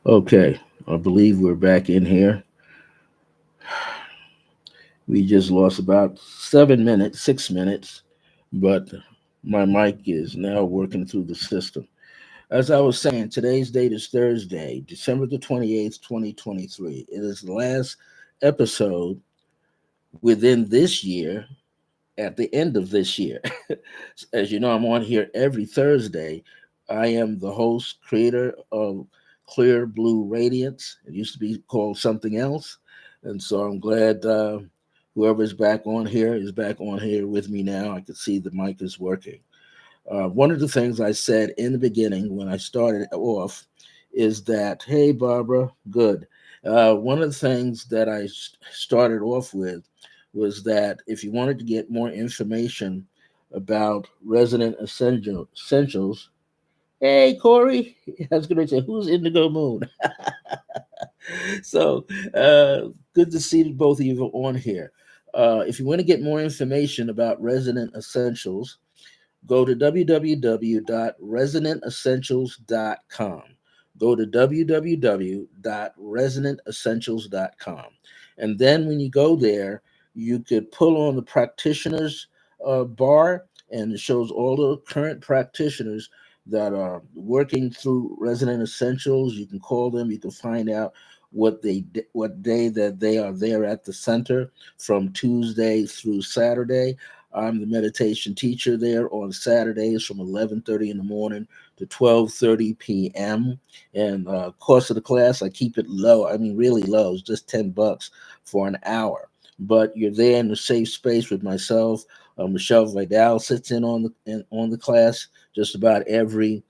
Okay, I believe we're back in here. We just lost about 7 minutes, 6 minutes, but my mic is now working through the system. As I was saying, today's date is Thursday, December the 28th, 2023. It is the last episode within this year at the end of this year. As you know, I'm on here every Thursday. I am the host, creator of Clear Blue Radiance. It used to be called something else. And so I'm glad whoever's back on here is back on here with me now. I can see the mic is working. One of the things I said in the beginning when I started off is that, hey, Barbara, good. One of the things that started off with was that if you wanted to get more information about Resident Essentials, hey, Corey, I was going to say, who's Indigo Moon? So good to see both of you on here. If you want to get more information about Resident Essentials, go to www.resonantessentials.com. Go to www.resonantessentials.com. And then when you go there, you could pull on the practitioners bar, and it shows all the current practitioners that are working through Resident Essentials. You can call them, you can find out what day that they are there at the center from Tuesday through Saturday. I'm the meditation teacher there on Saturdays from 11:30 in the morning to 12:30 p.m. And cost of the class, I keep it low. I mean, really low. It's just $10 for an hour. But you're there in a safe space with myself. Michelle Vidal sits on the class just about every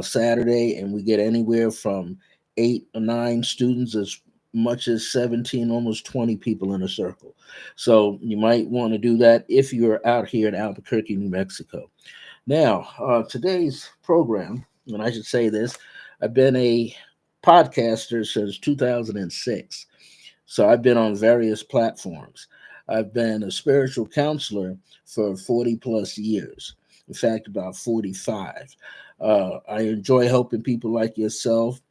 Saturday, and we get anywhere from 8 or 9 students as much as 17, almost 20 people in a circle. So you might want to do that if you're out here in Albuquerque, New Mexico. Now, today's program, and I should say this, I've been a podcaster since 2006. So I've been on various platforms. I've been a spiritual counselor for 40 plus years. In fact, about 45. I enjoy helping people like yourself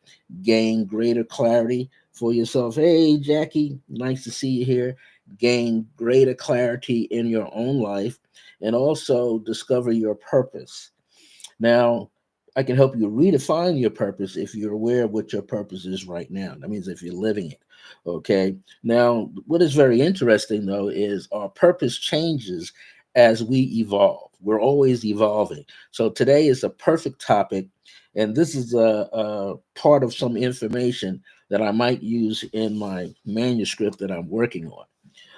gain greater clarity for yourself. Hey, Jackie, nice to see you here. Gain greater clarity in your own life and also discover your purpose. Now, I can help you redefine your purpose if you're aware of what your purpose is right now. That means if you're living it. Okay. Now, what is very interesting though is our purpose changes as we evolve. We're always evolving. So today is a perfect topic, and this is a part of some information that I might use in my manuscript that I'm working on.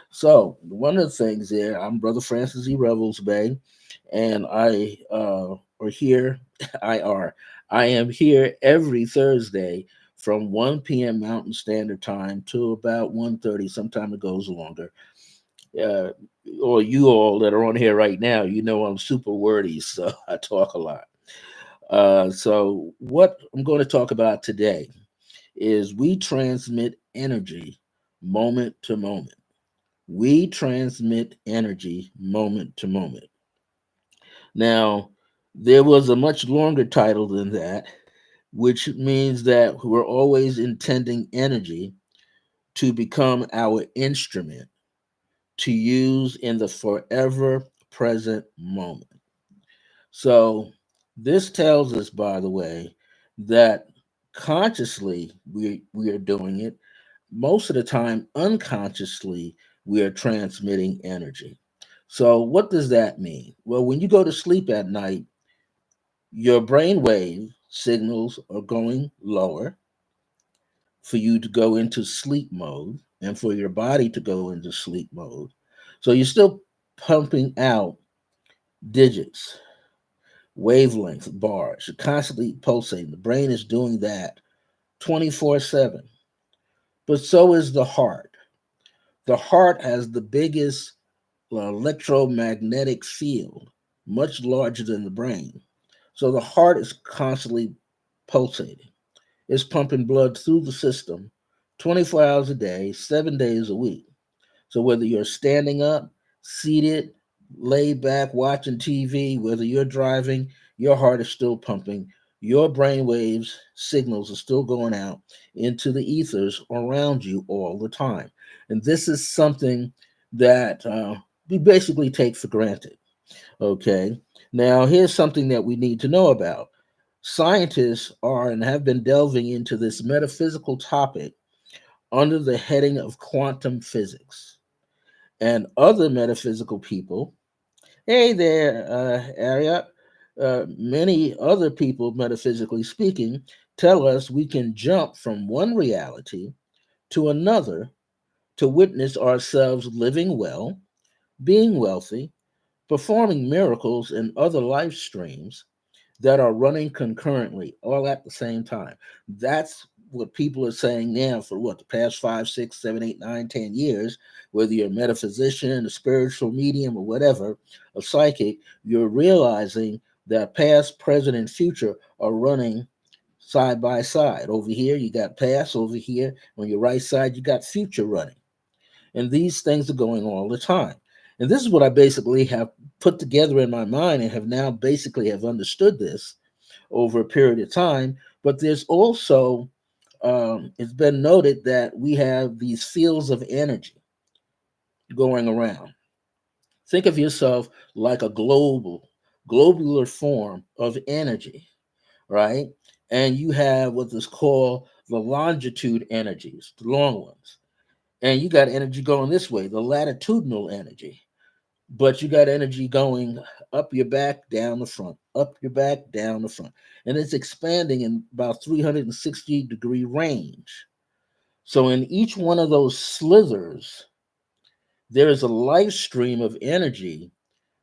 So one of the things there, I'm Brother Francis E. Revels-Bey, and I are here. I are. I am here every Thursday from 1 p.m. Mountain Standard Time to about 1:30. Sometime it goes longer. Uh, or you all that are on here right now, you know I'm super wordy, so I talk a lot. So what I'm going to talk about today is we transmit energy moment to moment. We transmit energy moment to moment. Now, there was a much longer title than that, which means that we're always intending energy to become our instrument to use in the forever present moment. So, this tells us, by the way, that consciously we are doing it. Most of the time, unconsciously, we are transmitting energy. So, what does that mean? Well, when you go to sleep at night, your brainwave signals are going lower for you to go into sleep mode and for your body to go into sleep mode. So, you're still pumping out digits, wavelength bars. You're constantly pulsating. The brain is doing that 24/7. But so is the heart. The heart has the biggest electromagnetic field, much larger than the brain. So the heart is constantly pulsating. It's pumping blood through the system 24 hours a day, 7 days a week. So whether you're standing up, seated, laid back, watching TV, whether you're driving, your heart is still pumping your brainwaves signals are still going out into the ethers around you all the time. And this is something that we basically take for granted. Okay. Now, here's something that we need to know about. Scientists are and have been delving into this metaphysical topic under the heading of quantum physics. And other metaphysical people, hey there, Ariat, many other people, metaphysically speaking, tell us we can jump from one reality to another to witness ourselves living well, being wealthy, performing miracles and other life streams that are running concurrently, all at the same time. That's what people are saying now for what the past 5, 6, 7, 8, 9, 10 years, whether you're a metaphysician, a spiritual medium, or whatever, a psychic, you're realizing that past, present, and future are running side by side. Over here, you got past, over here, on your right side, you got future running. And these things are going all the time. And this is what I basically have put together in my mind and have now basically have understood this over a period of time. But there's also, it's been noted that we have these fields of energy going around. Think of yourself like a globular form of energy, right? And you have what is called the longitude energies, the long ones. And you got energy going this way, the latitudinal energy. But you got energy going up your back, down the front, up your back, down the front. And it's expanding in about 360-degree range. So in each one of those slithers, there is a life stream of energy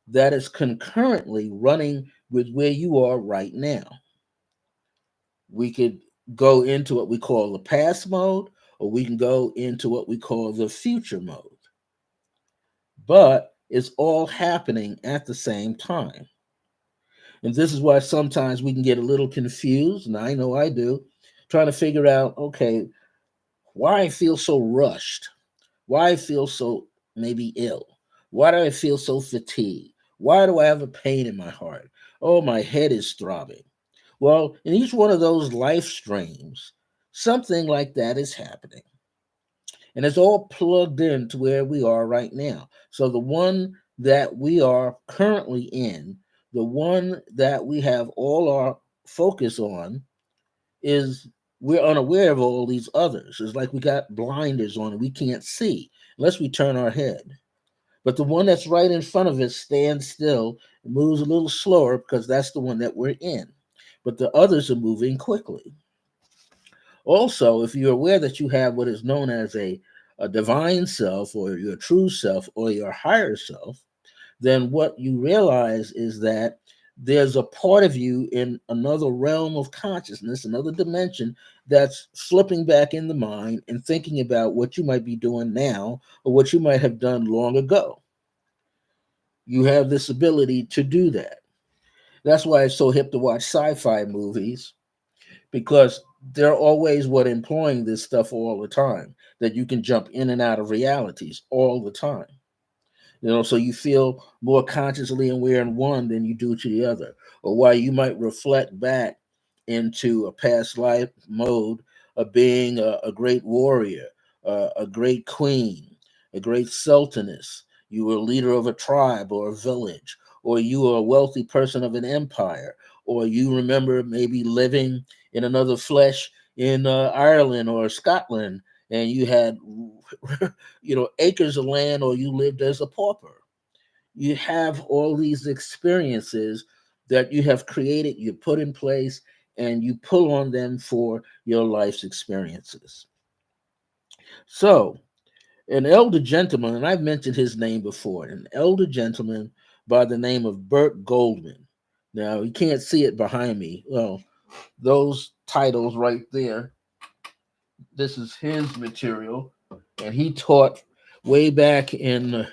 that is concurrently running with where you are right now. We could go into what we call the past mode, or we can go into what we call the future mode. But it's all happening at the same time. And this is why sometimes we can get a little confused, and I know I do, trying to figure out, okay, why I feel so rushed, why I feel so maybe ill, why do I feel so fatigued, why do I have a pain in my heart? Oh, my head is throbbing. Well, in each one of those life streams, something like that is happening. And it's all plugged into where we are right now. So the one that we are currently in, the one that we have all our focus on, is we're unaware of all these others. It's like we got blinders on and we can't see unless we turn our head. But the one that's right in front of us stands still, moves a little slower because that's the one that we're in. But the others are moving quickly. Also, if you're aware that you have what is known as a divine self or your true self or your higher self, then what you realize is that there's a part of you in another realm of consciousness, another dimension that's flipping back in the mind and thinking about what you might be doing now or what you might have done long ago. You have this ability to do that. That's why it's so hip to watch sci-fi movies because they're always what employing this stuff all the time that you can jump in and out of realities all the time. So you feel more consciously aware in one than you do to the other, or why you might reflect back into a past life mode of being a great warrior, a great queen, a great sultaness. You were a leader of a tribe or a village, or you were a wealthy person of an empire, or you remember maybe living in another flesh in Ireland or Scotland, and you had acres of land, or you lived as a pauper. You have all these experiences that you have created, you put in place, and you pull on them for your life's experiences. So, an elder gentleman, and I've mentioned his name before, an elder gentleman by the name of Burt Goldman. Now, you can't see it behind me. Well, those titles right there, this is his material, and he taught way back in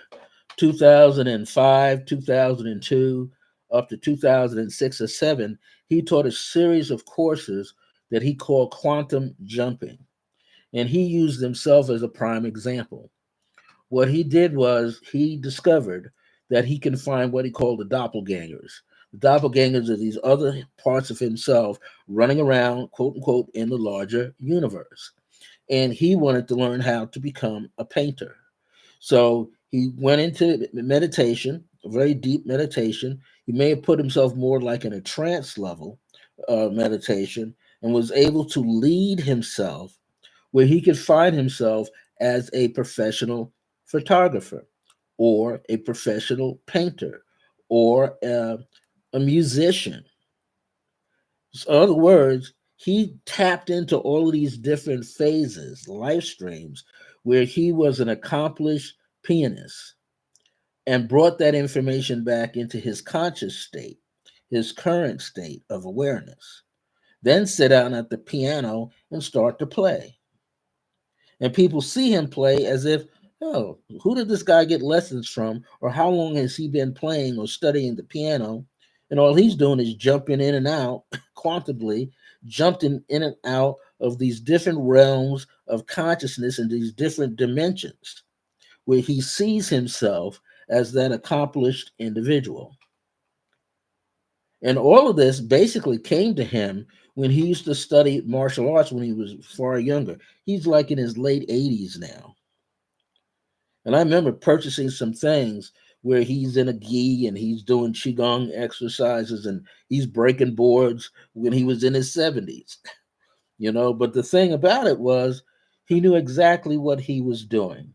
2005, 2002, up to 2006 or 7. He taught a series of courses that he called quantum jumping. And he used himself as a prime example. What he did was he discovered that he can find what he called the doppelgangers. Doppelgangers are these other parts of himself running around, quote unquote, in the larger universe. And he wanted to learn how to become a painter. So he went into meditation, a very deep meditation. He may have put himself more like in a trance level meditation, and was able to lead himself where he could find himself as a professional photographer or a professional painter or a musician. So in other words, he tapped into all of these different phases, life streams, where he was an accomplished pianist and brought that information back into his conscious state, his current state of awareness. Then sit down at the piano and start to play. And people see him play as if, oh, who did this guy get lessons from? Or how long has he been playing or studying the piano? And all he's doing is jumping in and out, quantumly, jumping in and out of these different realms of consciousness and these different dimensions where he sees himself as that accomplished individual. And all of this basically came to him when he used to study martial arts when he was far younger. He's like in his late 80s now. And I remember purchasing some things where he's in a gi and he's doing qigong exercises and he's breaking boards when he was in his 70s. But the thing about it was he knew exactly what he was doing.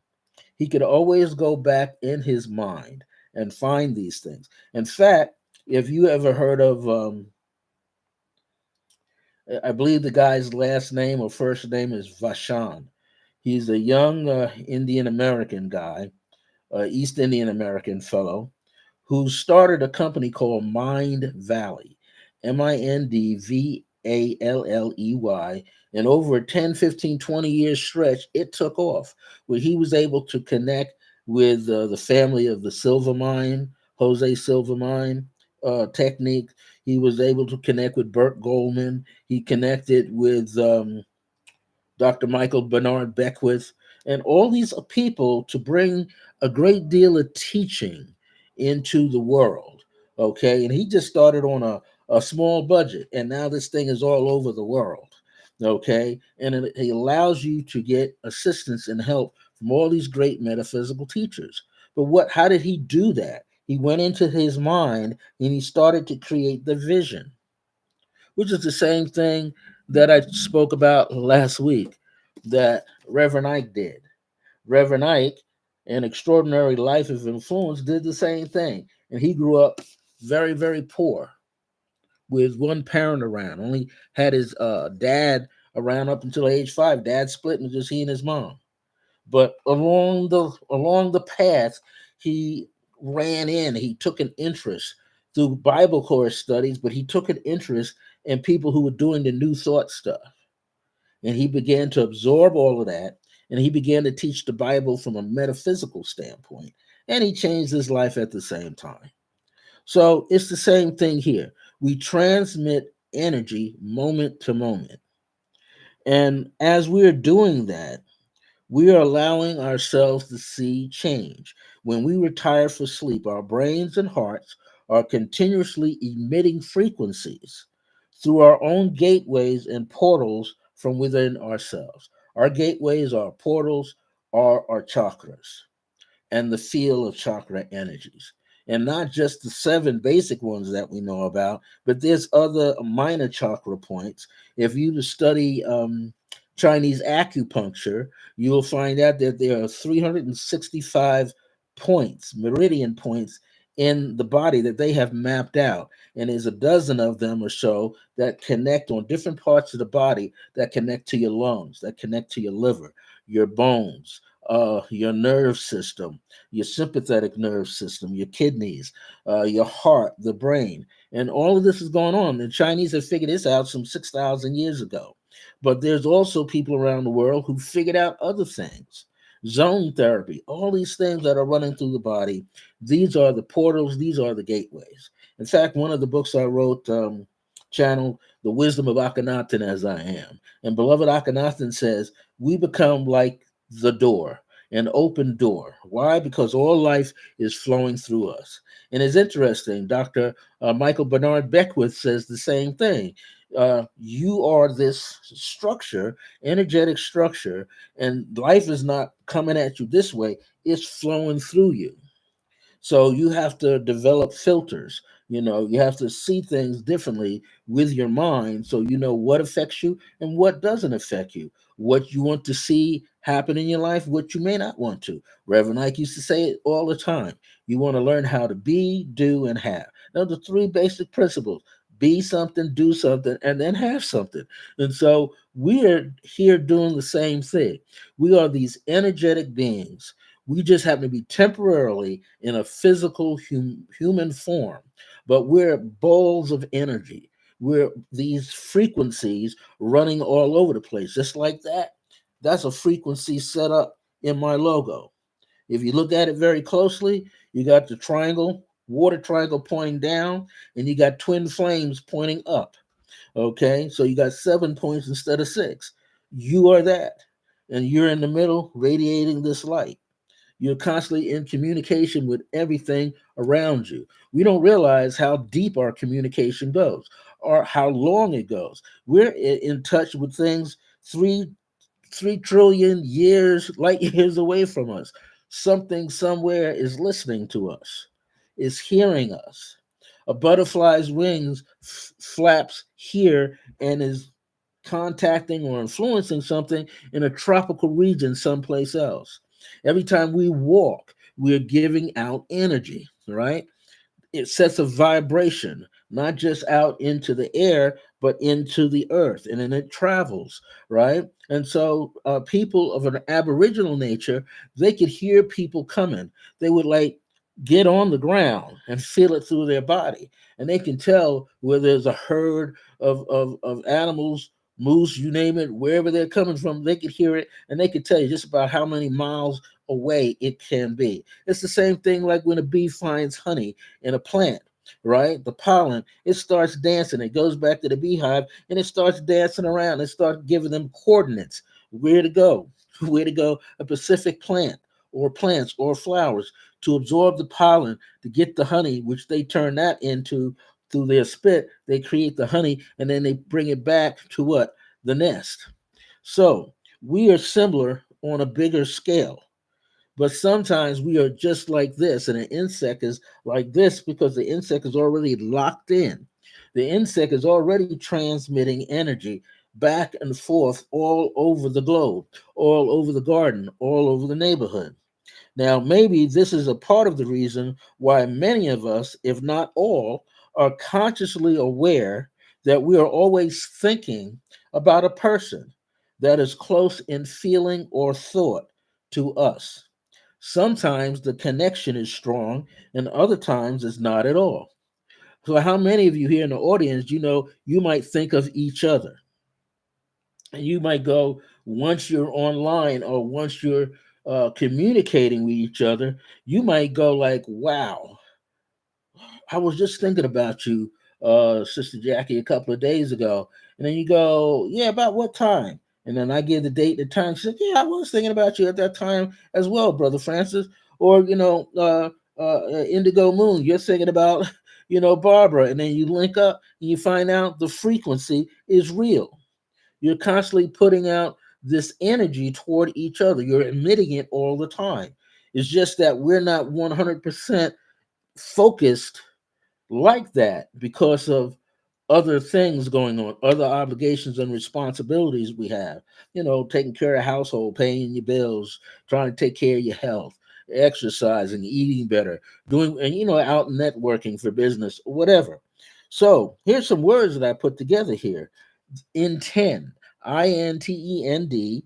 He could always go back in his mind and find these things. In fact, if you ever heard of I believe the guy's last name or first name is Vashon. He's a young Indian American guy, East Indian American fellow, who started a company called Mind Valley, Mindvalley. And over a 10, 15, 20 year stretch, it took off where he was able to connect with the family of the Silver Mine, Jose Silver Mine technique. He was able to connect with Burt Goldman. He connected with Dr. Michael Bernard Beckwith, and all these people to bring a great deal of teaching into the world. Okay. And he just started on a small budget, and now this thing is all over the world. Okay. And it allows you to get assistance and help from all these great metaphysical teachers. But how did he do that? He went into his mind and he started to create the vision, which is the same thing that I spoke about last week that Reverend Ike did. Reverend Ike, an extraordinary life of influence, did the same thing. And he grew up very, very poor with one parent around, only had his dad around up until age 5. Dad split and just he and his mom. But along the path, he he took an interest through Bible course studies, but he took an interest in people who were doing the new thought stuff. And he began to absorb all of that, and he began to teach the Bible from a metaphysical standpoint. And he changed his life at the same time. So it's the same thing here. We transmit energy moment to moment. And as we're doing that, we are allowing ourselves to see change. When we retire for sleep, our brains and hearts are continuously emitting frequencies through our own gateways and portals from within ourselves. Our gateways, our portals, are our chakras and the field of chakra energies. And not just the 7 basic ones that we know about, but there's other minor chakra points. If you to study Chinese acupuncture, you will find out that there are 365 points, meridian points in the body that they have mapped out. And there's a dozen of them or so that connect on different parts of the body that connect to your lungs, that connect to your liver, your bones, your nerve system, your sympathetic nerve system, your kidneys, your heart, the brain. And all of this is going on. The Chinese have figured this out some 6,000 years ago. But there's also people around the world who figured out other things. Zone therapy, all these things that are running through the body, these are the portals, these are the gateways. In fact, one of the books I wrote, channeled The Wisdom of Akhenaten as I Am. And beloved Akhenaten says, we become like the door. an open door. Why? Because all life is flowing through us. And it's interesting, Dr. Michael Bernard Beckwith says the same thing. You are this structure, energetic structure, and life is not coming at you this way, it's flowing through you. So you have to develop filters. You have to see things differently with your mind so you know what affects you and what doesn't affect you, what you want to see happen in your life, what you may not want to. Reverend Ike used to say it all the time. You want to learn how to be, do, and have. Now, the three basic principles: be something, do something, and then have something. And so we are here doing the same thing. We are these energetic beings. We just happen to be temporarily in a physical human form, but we're balls of energy. We're these frequencies running all over the place, just like that. That's a frequency set up in my logo. If you look at it very closely, you got the triangle, water triangle pointing down, and you got twin flames pointing up. Okay, so you got 7 points instead of six. You are that, and you're in the middle radiating this light. You're constantly in communication with everything around you. We don't realize how deep our communication goes or how long it goes. We're in touch with things 3 trillion years, light years away from us. Something somewhere is listening to us, is hearing us. A butterfly's wings flaps here and is contacting or influencing something in a tropical region someplace else. Every time we walk, we're giving out energy, right? It sets a vibration, not just out into the air, but into the earth, and then it travels, right? And so, people of an aboriginal nature, they could hear people coming. They would like get on the ground and feel it through their body, and they can tell where there's a herd of animals, moose, you name it, wherever they're coming from, they could hear it, and they could tell you just about how many miles away it can be. It's the same thing like when a bee finds honey in a plant, right? The pollen, it starts dancing. It goes back to the beehive and it starts dancing around. It starts giving them coordinates where to go, where to go, a specific plant or plants or flowers to absorb the pollen to get the honey, which they turn that into through their spit. They create the honey and then they bring it back to what? The nest. So we are similar on a bigger scale, but sometimes we are just like this, and an insect is like this because the insect is already locked in. The insect is already transmitting energy back and forth all over the globe, all over the garden, all over the neighborhood. Now, maybe this is a part of the reason why many of us, if not all, are consciously aware that we are always thinking about a person that is close in feeling or thought to us. Sometimes the connection is strong, and other times it's not at all. So, how many of you here in the audience, you might think of each other, and you might go once you're online or once you're communicating with each other, you might go like, "Wow, I was just thinking about you, Sister Jackie, a couple of days ago." And then you go, "Yeah, about what time?" And then I give the date and time. She said, "Yeah, I was thinking about you at that time as well, Brother Francis." Or, Indigo Moon, you're thinking about, Barbara. And then you link up and you find out the frequency is real. You're constantly putting out this energy toward each other. You're emitting it all the time. It's just that we're not 100% focused like that because of other things going on, other obligations and responsibilities we have. Taking care of household, paying your bills, trying to take care of your health, exercising, eating better, doing, and out networking for business, whatever. So here's some words that I put together here. Intend, INTEND,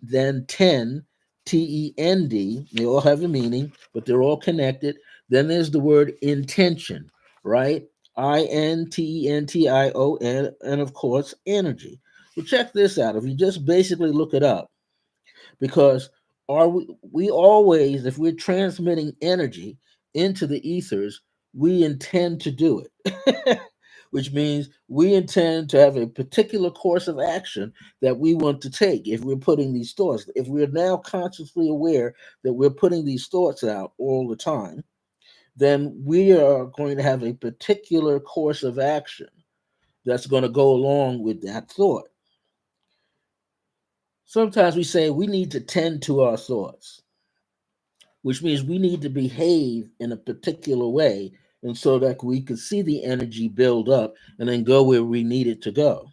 then 10, TEND. They all have a meaning, but they're all connected. Then there's the word intention, right? INTENTION, and of course, energy. Well, check this out. If you just basically look it up, because we always, if we're transmitting energy into the ethers, we intend to do it. which means we intend to have a particular course of action that we want to take if we're putting these thoughts. If we're now consciously aware that we're putting these thoughts out all the time, then we are going to have a particular course of action that's going to go along with that thought. Sometimes we say we need to tend to our thoughts, which means we need to behave in a particular way, and so that we can see the energy build up and then go where we need it to go.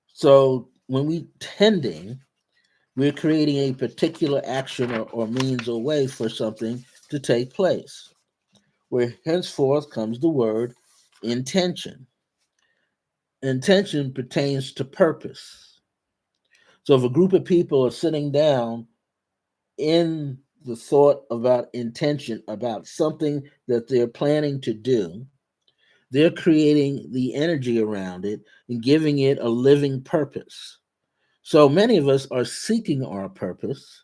So when we tending, we're creating a particular action or means or way for something to take place, where henceforth comes the word intention. Intention pertains to purpose. So if a group of people are sitting down in the thought about intention, about something that they're planning to do, they're creating the energy around it and giving it a living purpose. So many of us are seeking our purpose,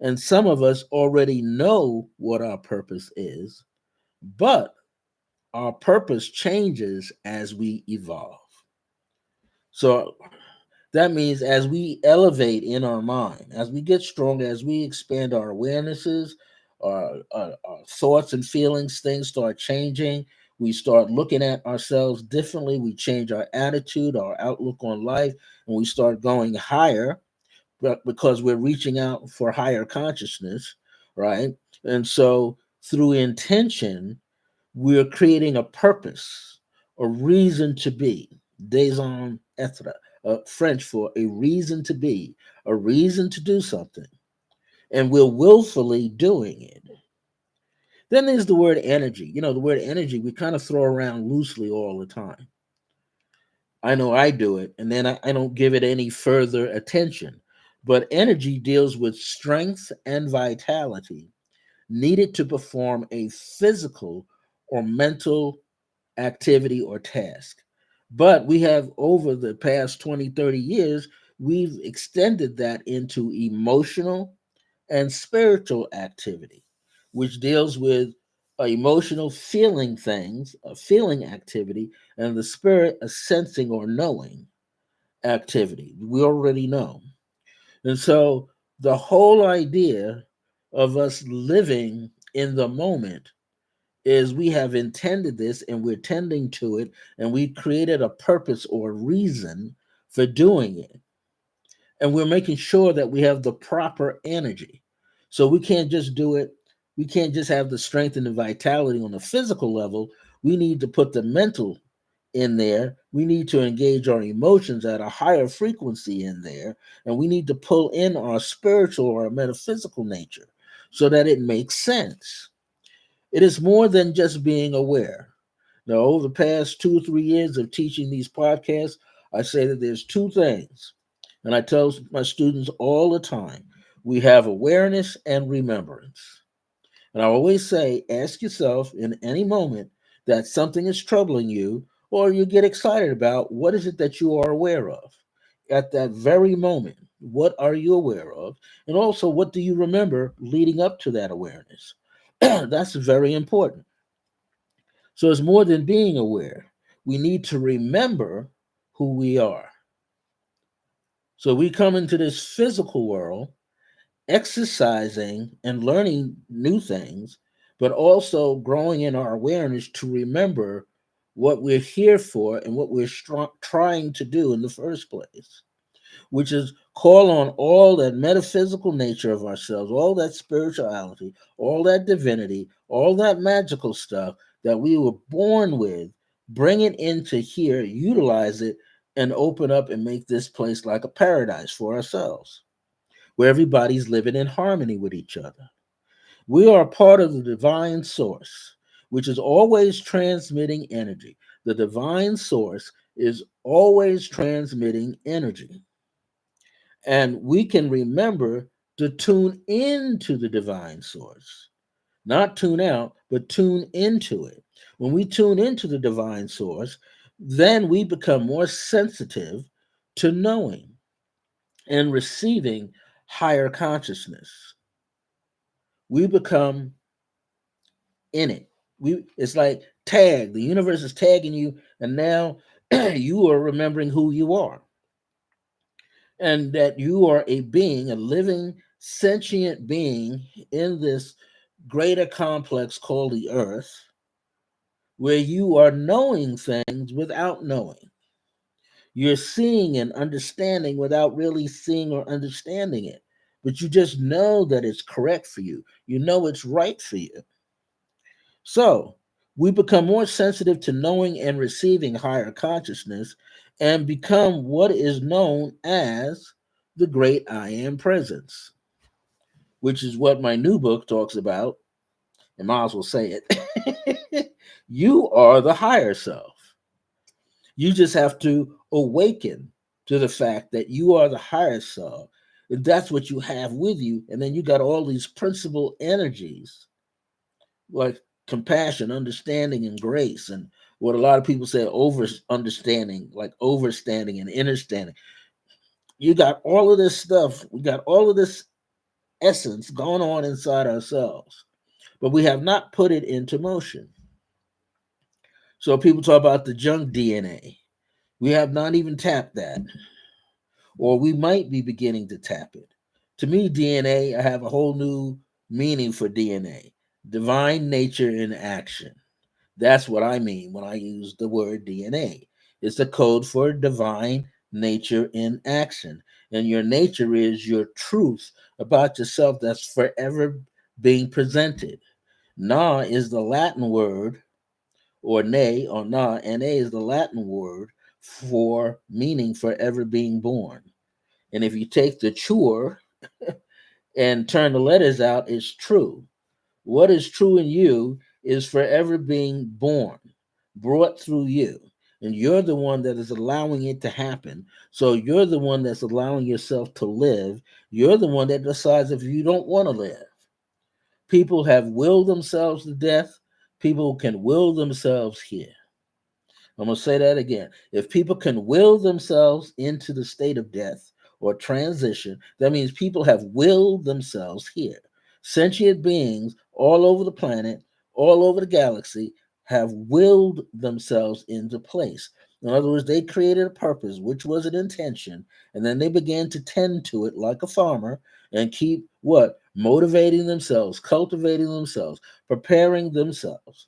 and some of us already know what our purpose is, but our purpose changes as we evolve. So that means as we elevate in our mind, as we get stronger, as we expand our awarenesses, our thoughts and feelings, things start changing. We start looking at ourselves differently. We change our attitude, our outlook on life, and we start going higher because we're reaching out for higher consciousness, right? And so through intention, we're creating a purpose, a reason to be, raison être, French for a reason to be, a reason to do something, and we're willfully doing it. Then there's the word energy. You know, the word energy we kind of throw around loosely all the time. I know I do it, and then I don't give it any further attention. But energy deals with strength and vitality needed to perform a physical or mental activity or task. But we have, over the past 20, 30 years, we've extended that into emotional and spiritual activity, which deals with emotional feeling things, a feeling activity, and the spirit a sensing or knowing activity. We already know. And so the whole idea of us living in the moment is we have intended this and we're tending to it, and we created a purpose or reason for doing it, and we're making sure that we have the proper energy. So we can't just do it, we can't just have the strength and the vitality on the physical level. We need to put the mental in there, we need to engage our emotions at a higher frequency in there, and we need to pull in our spiritual or our metaphysical nature so that it makes sense. It is more than just being aware. Now, over the past 2 or 3 years of teaching these podcasts, I say that there's two things, and I tell my students all the time: we have awareness and remembrance. And I always say, ask yourself in any moment that something is troubling you or you get excited about, what is it that you are aware of? At that very moment, what are you aware of? And also, what do you remember leading up to that awareness? That's very important. So it's more than being aware. We need to remember who we are. So we come into this physical world exercising and learning new things, but also growing in our awareness to remember what we're here for and what we're trying to do in the first place, which is call on all that metaphysical nature of ourselves, all that spirituality, all that divinity, all that magical stuff that we were born with, bring it into here, utilize it, and open up and make this place like a paradise for ourselves, where everybody's living in harmony with each other. We are part of the divine source, which is always transmitting energy. The divine source is always transmitting energy. And we can remember to tune into the divine source, not tune out, but tune into it. When we tune into the divine source, then we become more sensitive to knowing and receiving higher consciousness. We become in it. It's like tag. The universe is tagging you, and now you are remembering who you are, and that you are a being, a living, sentient being in this greater complex called the earth, where you are knowing things without knowing. You're seeing and understanding without really seeing or understanding it. But you just know that it's correct for you. You know it's right for you. So we become more sensitive to knowing and receiving higher consciousness and become what is known as the great I am presence, which is what my new book talks about. And might as well say it. You are the higher self. You just have to awaken to the fact that you are the higher self. And that's what you have with you. And then you got all these principal energies like compassion, understanding, and grace. And what a lot of people say over understanding, like overstanding and understanding. You got all of this stuff. We got all of this essence going on inside ourselves, but we have not put it into motion. So people talk about the junk DNA. We have not even tapped that, or we might be beginning to tap it. To me, DNA, I have a whole new meaning for DNA: divine nature in action. That's what I mean when I use the word DNA. It's the code for divine nature in action. And your nature is your truth about yourself that's forever being presented. Na is the Latin word, or ne, or na, and a is the Latin word for meaning forever being born. And if you take the chur and turn the letters out, it's true. What is true in you is forever being born, brought through you. And you're the one that is allowing it to happen. So you're the one that's allowing yourself to live. You're the one that decides if you don't want to live. People have willed themselves to death. People can will themselves here. I'm going to say that again. If people can will themselves into the state of death or transition, that means people have willed themselves here. Sentient beings all over the planet, all over the galaxy, have willed themselves into place. In other words, they created a purpose, which was an intention, and then they began to tend to it like a farmer and keep what? Motivating themselves, cultivating themselves, preparing themselves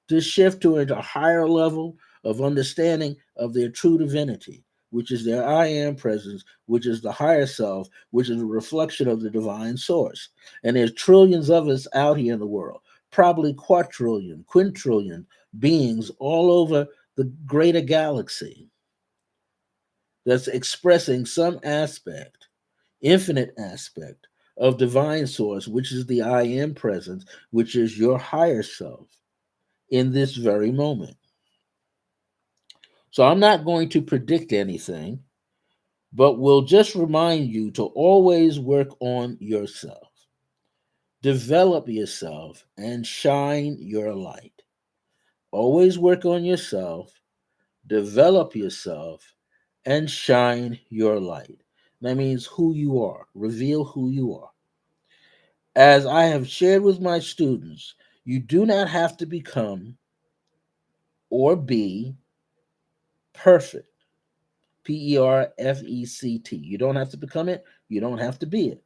to shift to a higher level of understanding of their true divinity, which is their I am presence, which is the higher self, which is a reflection of the divine source. And there's trillions of us out here in the world, probably quadrillion, quintillion beings all over the greater galaxy that's expressing some aspect, infinite aspect of divine source, which is the I am presence, which is your higher self in this very moment. So I'm not going to predict anything, but will just remind you to always work on yourself, develop yourself, and shine your light. Always work on yourself, develop yourself, and shine your light. That means who you are, reveal who you are. As I have shared with my students, you do not have to become or be perfect. Perfect. You don't have to become it. You don't have to be it.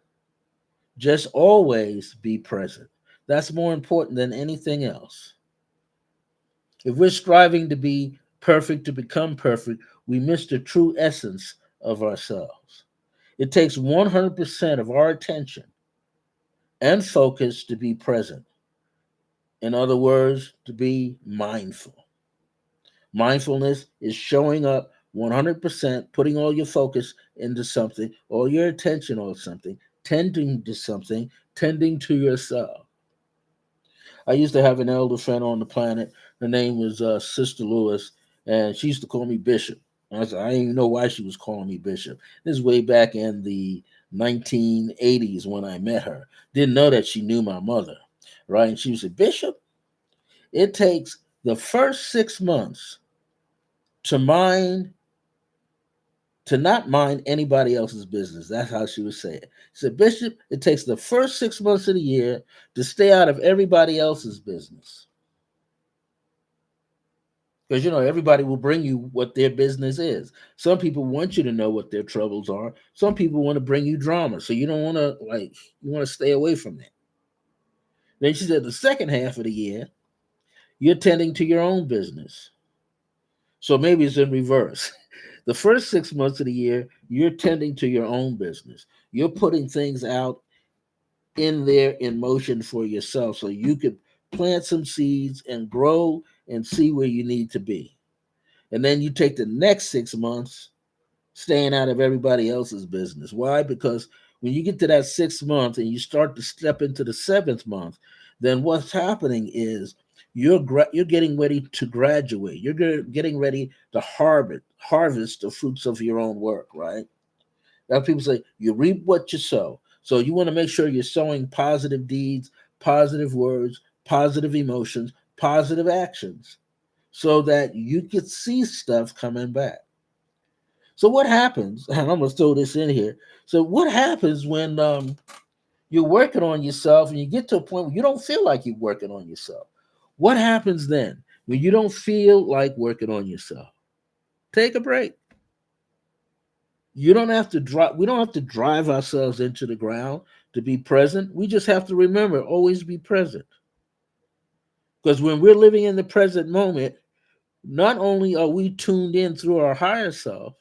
Just always be present. That's more important than anything else. If we're striving to be perfect, to become perfect, we miss the true essence of ourselves. It takes 100% of our attention and focus to be present. In other words, to be mindful. Mindfulness is showing up 100%, putting all your focus into something, all your attention on something, tending to something, tending to yourself. I used to have an elder friend on the planet. Her name was Sister Lewis, and she used to call me Bishop. And I didn't even know why she was calling me Bishop. This is way back in the 1980s when I met her. Didn't know that she knew my mother, right? And she said, Bishop, it takes the first 6 months to mind to not mind anybody else's business. That's how she would say it. She said, Bishop, it takes the first 6 months of the year to stay out of everybody else's business. Because everybody will bring you what their business is. Some people want you to know what their troubles are. Some people want to bring you drama, so you don't want to you want to stay away from that. Then she said the second half of the year, you're tending to your own business. So maybe it's in reverse. The first 6 months of the year, you're tending to your own business. You're putting things out in there in motion for yourself so you could plant some seeds and grow and see where you need to be. And then you take the next 6 months staying out of everybody else's business. Why? Because when you get to that 6 month and you start to step into the seventh month, then what's happening is you're getting ready to graduate. You're getting ready to harvest the fruits of your own work, right? Now people say you reap what you sow. So you want to make sure you're sowing positive deeds, positive words, positive emotions, positive actions, so that you can see stuff coming back. So what happens? And I'm gonna throw this in here. So what happens when you're working on yourself and you get to a point where you don't feel like you're working on yourself? What happens then when you don't feel like working on yourself? Take a break. You don't have to drive. We don't have to drive ourselves into the ground to be present. We just have to remember always be present. Because when we're living in the present moment, not only are we tuned in through our higher self,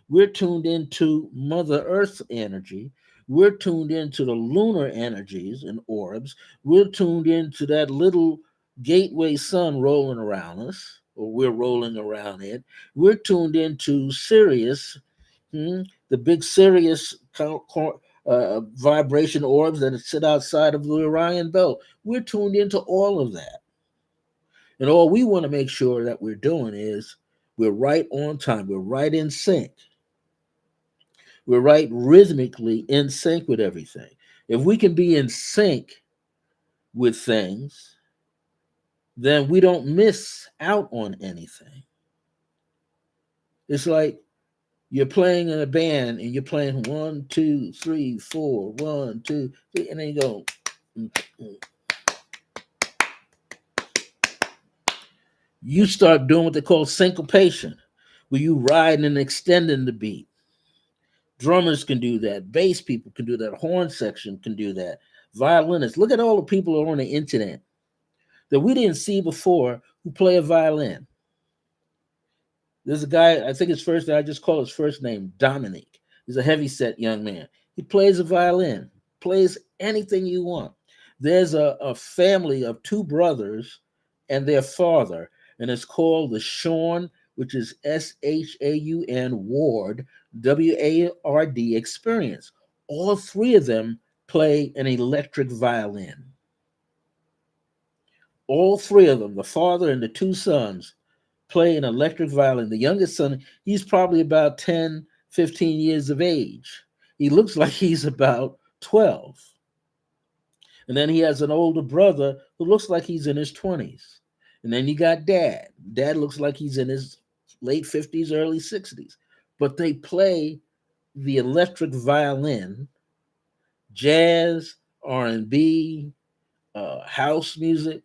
we're tuned into Mother Earth's energy. We're tuned into the lunar energies and orbs. We're tuned into that little gateway sun rolling around us, or we're rolling around it. We're tuned into Sirius, the big Sirius vibration orbs that sit outside of the Orion belt. We're tuned into all of that. And all we want to make sure that we're doing is we're right on time, we're right in sync. We're right rhythmically in sync with everything. If we can be in sync with things, then we don't miss out on anything. It's like you're playing in a band and you're playing 1, 2, 3, 4, 1, 2, 3, and then you go. Mm, mm. You start doing what they call syncopation, where you riding and extending the beat. Drummers can do that. Bass people can do that. Horn section can do that. Violinists. Look at all the people who are on the internet that we didn't see before who play a violin. There's a guy, I think his first, I just call his first name Dominic. He's a heavy set young man. He plays a violin, plays anything you want. There's a family of two brothers and their father, and it's called the Shawn, which is Shaun Ward, Ward experience. All three of them play an electric violin. All three of them, the father and the two sons, play an electric violin. The youngest son, he's probably about 10, 15 years of age. He looks like he's about 12. And then he has an older brother who looks like he's in his 20s. And then you got dad. Dad looks like he's in his late 50s, early 60s. But they play the electric violin, jazz, R&B, house music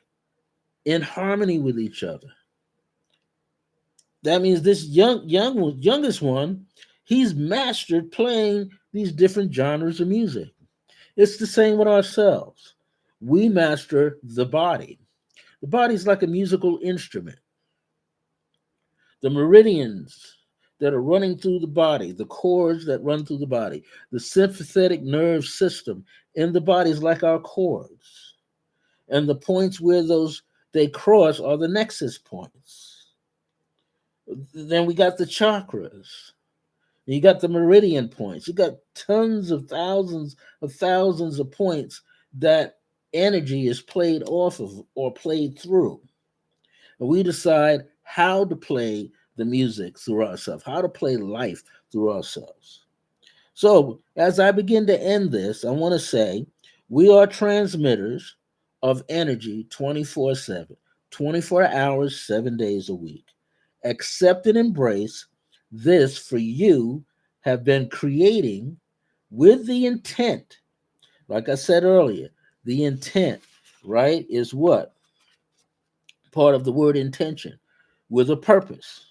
in harmony with each other. That means this youngest one, he's mastered playing these different genres of music. It's the same with ourselves. We master the body. The body's like a musical instrument. The meridians that are running through the body, the chords that run through the body, the sympathetic nerve system in the body is like our chords. And the points where those they cross are the nexus points. Then we got the chakras. You got the meridian points. You got tons of thousands of points that energy is played off of or played through. And we decide how to play the music through ourselves, how to play life through ourselves. So, as I begin to end this, I want to say we are transmitters of energy 24/7, 24 hours, 7 days a week. Accept and embrace this for you have been creating with the intent. Like I said earlier, the intent, right, is what? Part of the word intention. with a purpose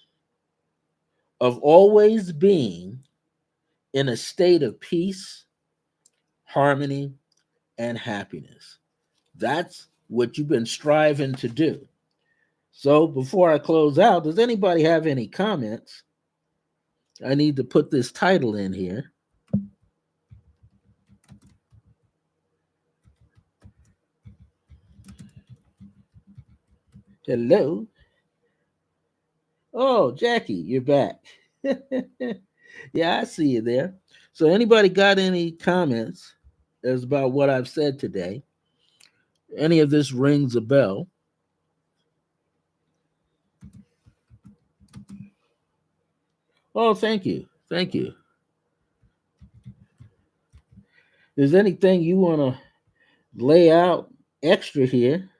of always being in a state of peace, harmony, and happiness. That's what you've been striving to do. So before I close out, does anybody have any comments? I need to put this title in here. Hello. Oh, Jackie, you're back. Yeah, I see you there. So anybody got any comments as about what I've said today? Any of this rings a bell? Oh, thank you. Thank you. Is anything you want to lay out extra here?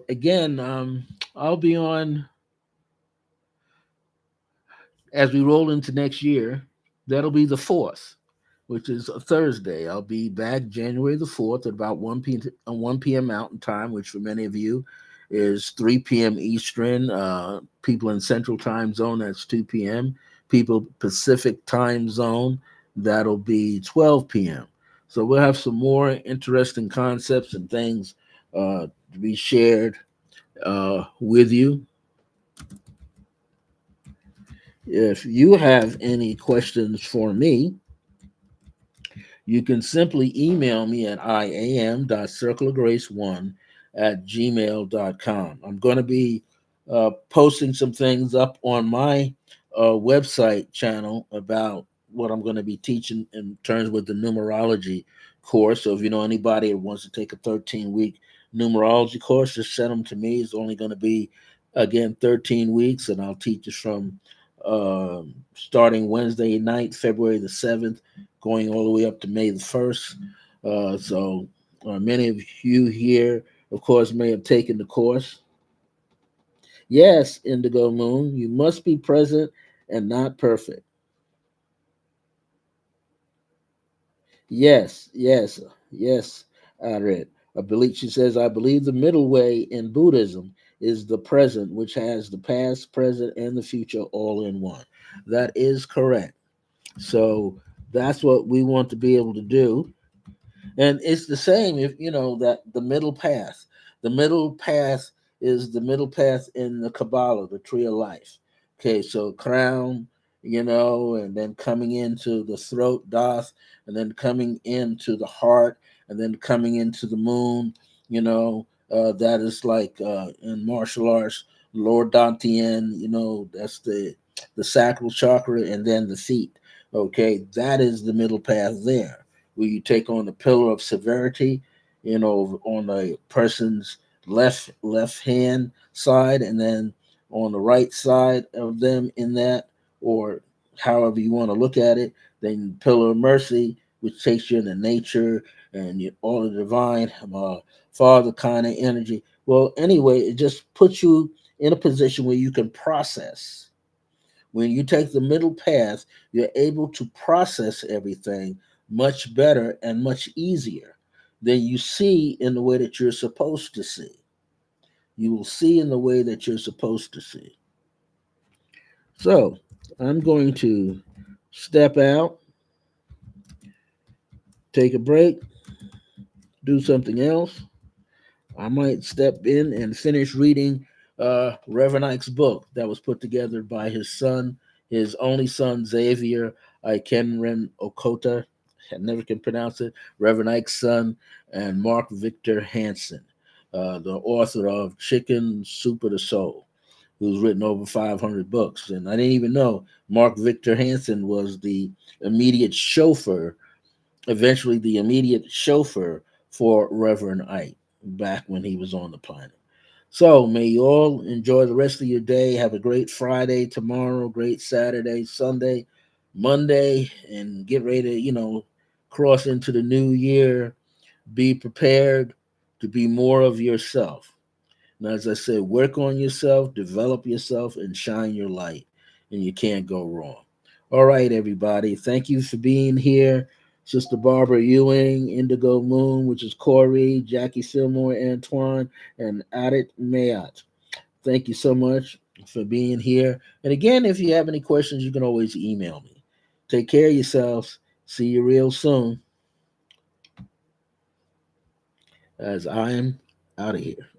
Again, I'll be on as we roll into next year. That'll be the 4th, which is a Thursday. I'll be back January the 4th at about 1 p.m. Mountain Time, which for many of you is 3 p.m. Eastern. People in Central Time Zone, that's 2 p.m. People Pacific Time Zone, that'll be 12 p.m. So we'll have some more interesting concepts and things to be shared with you. If you have any questions for me, you can simply email me at iam.circleofgrace1 at gmail.com. I'm going to be posting some things up on my website channel about what I'm going to be teaching in terms with the numerology course. So if you know anybody that wants to take a 13-week numerology course, just send them to me. It's only going to be, again, 13 weeks, and I'll teach it from starting Wednesday night, February the 7th, going all the way up to May the 1st. So many of you here, of course, may have taken the course. Yes, Indigo Moon, you must be present and not perfect. Yes, yes, yes, I read. I believe she says, I believe the middle way in Buddhism is the present, which has the past, present, and the future all in one. That is correct. So that's what we want to be able to do. And it's the same if you know that the middle path. The middle path is the middle path in the Kabbalah, the tree of life. Okay, so crown, and then coming into the throat, doth, and then coming into the heart, and then coming into the moon, that is like in martial arts, Lord Dantian, that's the sacral chakra, and then the feet. Okay, that is the middle path there where you take on the pillar of severity, on a person's left hand side, and then on the right side of them in that, or however you want to look at it. Then pillar of mercy, which takes you into nature and all the divine Father kind of energy. Well, anyway, it just puts you in a position where you can process. When you take the middle path, you're able to process everything much better and much easier than you see in the way that you're supposed to see. You will see in the way that you're supposed to see. So I'm going to step out, take a break, do something else. I might step in and finish reading Reverend Ike's book that was put together by his son, his only son, Xavier Ikenren Okota. I never can pronounce it. Reverend Ike's son, and Mark Victor Hansen, the author of Chicken Soup of the Soul, who's written over 500 books. And I didn't even know Mark Victor Hansen was the immediate chauffeur, eventually the immediate chauffeur for Reverend Ike back when he was on the planet. So may you all enjoy the rest of your day. Have a great Friday tomorrow, great Saturday, Sunday, Monday, and get ready to, cross into the new year. Be prepared to be more of yourself. And as I said, work on yourself, develop yourself, and shine your light, and you can't go wrong. All right, everybody. Thank you for being here. Sister Barbara Ewing, Indigo Moon, which is Corey, Jackie Seymour, Antoine, and Adit Mayat. Thank you so much for being here. And again, if you have any questions, you can always email me. Take care of yourselves. See you real soon, as I am out of here.